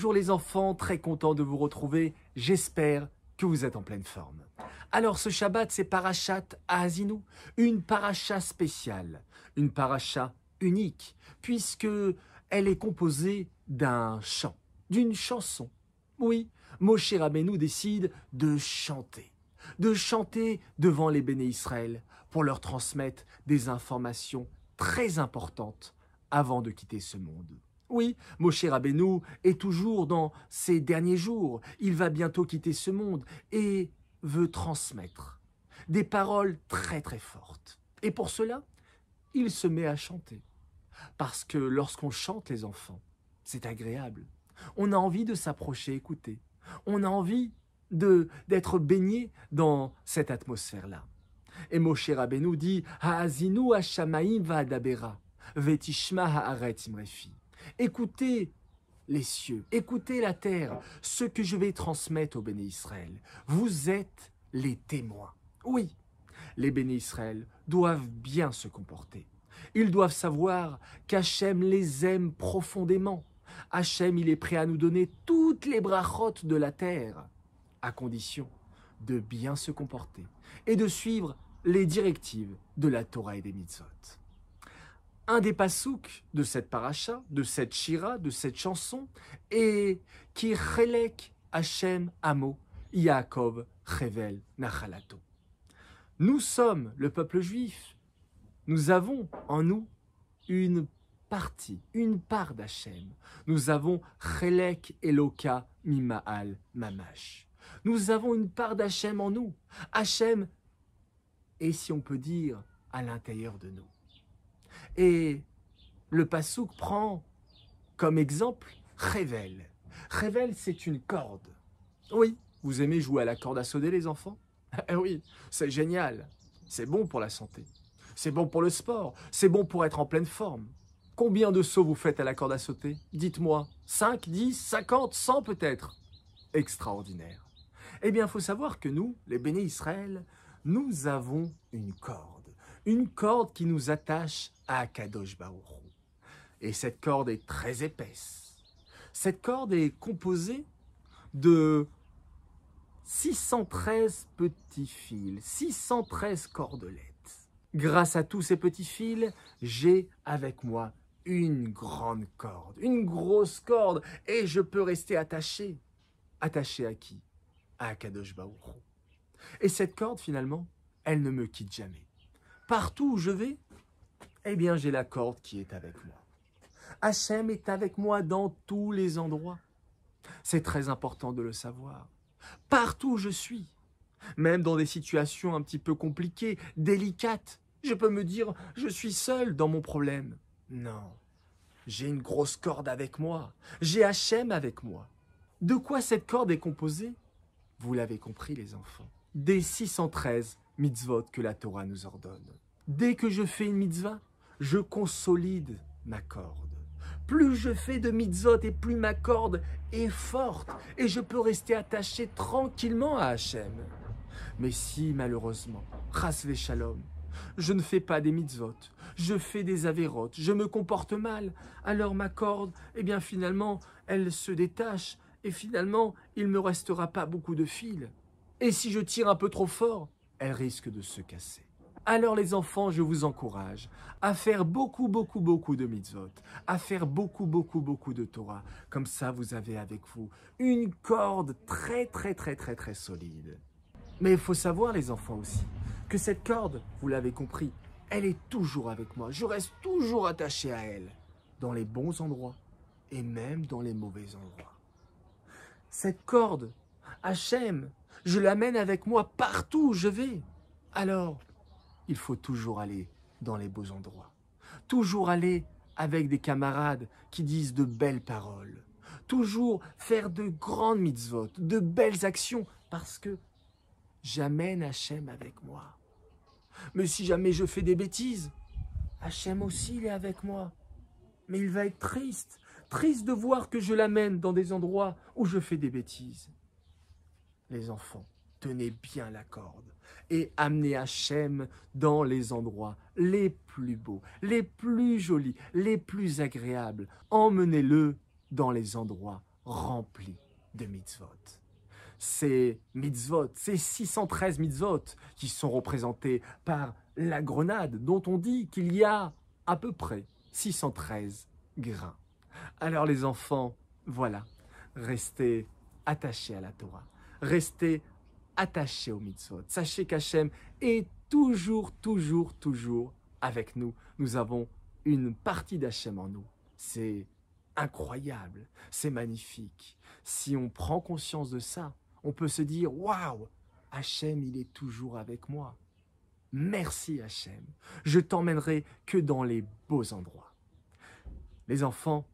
Bonjour les enfants, très content de vous retrouver. J'espère que vous êtes en pleine forme. Alors ce Shabbat, c'est Parashat Haazinu, une paracha spéciale, une paracha unique, puisque elle est composée d'un chant, d'une chanson. Oui, Moshe Rabbeinu décide de chanter devant les béné Israël pour leur transmettre des informations très importantes avant de quitter ce monde. Oui, Moshe Rabbeinu est toujours dans ses derniers jours. Il va bientôt quitter ce monde et veut transmettre des paroles très très fortes. Et pour cela, il se met à chanter. Parce que lorsqu'on chante les enfants, c'est agréable. On a envie de s'approcher, écouter. On a envie d'être baigné dans cette atmosphère-là. Et Moshe Rabbeinu dit « Haazinu hashamaim va'adabera, vetishma haaretz imrefi » Écoutez les cieux, écoutez la terre, ce que je vais transmettre aux béné Israël. Vous êtes les témoins. Oui, les béné Israël doivent bien se comporter. Ils doivent savoir qu'Hachem les aime profondément. Hachem, il est prêt à nous donner toutes les brachot de la terre, à condition de bien se comporter et de suivre les directives de la Torah et des mitzvot. Un des pasouks de cette paracha, de cette shira, de cette chanson, est Ki chelek Hachem amo Yaakov chevel nachalato. Nous sommes le peuple juif. Nous avons en nous une partie, une part d'Hachem. Nous avons chelek Eloka mima'al mamash. Nous avons une part d'Hachem en nous. Hachem est, si on peut dire, à l'intérieur de nous. Et le pasouk prend comme exemple Chevel. Chevel, c'est une corde. Oui, vous aimez jouer à la corde à sauter, les enfants? Eh oui, c'est génial. C'est bon pour la santé. C'est bon pour le sport. C'est bon pour être en pleine forme. Combien de sauts vous faites à la corde à sauter? Dites-moi. 5, 10, 50, 100 peut-être? Extraordinaire. Eh bien, il faut savoir que nous, les béné Israël, nous avons une corde qui nous attache à Kadosh Baruch Hu. Et cette corde est très épaisse. Cette corde est composée de 613 petits fils, 613 cordelettes. Grâce à tous ces petits fils, j'ai avec moi une grande corde, une grosse corde, et je peux rester attaché. Attaché à qui? À Kadosh Baruch Hu. Et cette corde, finalement, elle ne me quitte jamais. Partout où je vais, eh bien, j'ai la corde qui est avec moi. Hachem est avec moi dans tous les endroits. C'est très important de le savoir. Partout où je suis, même dans des situations un petit peu compliquées, délicates, je peux me dire, je suis seul dans mon problème. Non, j'ai une grosse corde avec moi. J'ai Hachem avec moi. De quoi cette corde est composée? Vous l'avez compris, les enfants. Des 613 mitzvot que la Torah nous ordonne. Dès que je fais une mitzvah, je consolide ma corde. Plus je fais de mitzvot et plus ma corde est forte et je peux rester attaché tranquillement à Hachem. Mais si malheureusement, chas v'shalom, je ne fais pas des mitzvot, je fais des avérotes, je me comporte mal, alors ma corde, eh bien finalement, elle se détache et finalement, il ne me restera pas beaucoup de fils. Et si je tire un peu trop fort, elle risque de se casser. Alors les enfants, je vous encourage à faire beaucoup de mitzvot, à faire beaucoup de Torah. Comme ça, vous avez avec vous une corde très solide. Mais il faut savoir, les enfants aussi, que cette corde, vous l'avez compris, elle est toujours avec moi. Je reste toujours attaché à elle, dans les bons endroits et même dans les mauvais endroits. Cette corde, Hachem, je l'amène avec moi partout où je vais. Alors, il faut toujours aller dans les beaux endroits. Toujours aller avec des camarades qui disent de belles paroles. Toujours faire de grandes mitzvot, de belles actions, parce que j'amène Hachem avec moi. Mais si jamais je fais des bêtises, Hachem aussi il est avec moi. Mais il va être triste de voir que je l'amène dans des endroits où je fais des bêtises. Les enfants, tenez bien la corde et amenez Hachem dans les endroits les plus beaux, les plus jolis, les plus agréables. Emmenez-le dans les endroits rempli de mitzvot. Ces mitzvot, ces 613 mitzvot qui sont représentés par la grenade dont on dit qu'il y a à peu près 613 grains. Alors les enfants, voilà, restez attachés à la Torah, restez attachés aux mitzvot. Sachez qu'Hachem est toujours, toujours, toujours avec nous. Nous avons une partie d'Hachem en nous. C'est incroyable, c'est magnifique. Si on prend conscience de ça, on peut se dire, waouh, Hachem, il est toujours avec moi. Merci Hachem, je t'emmènerai que dans les beaux endroits. Les enfants,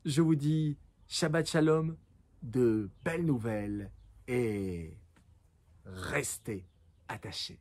je vous dis Shabbat Shalom, de belles nouvelles et restez attachés.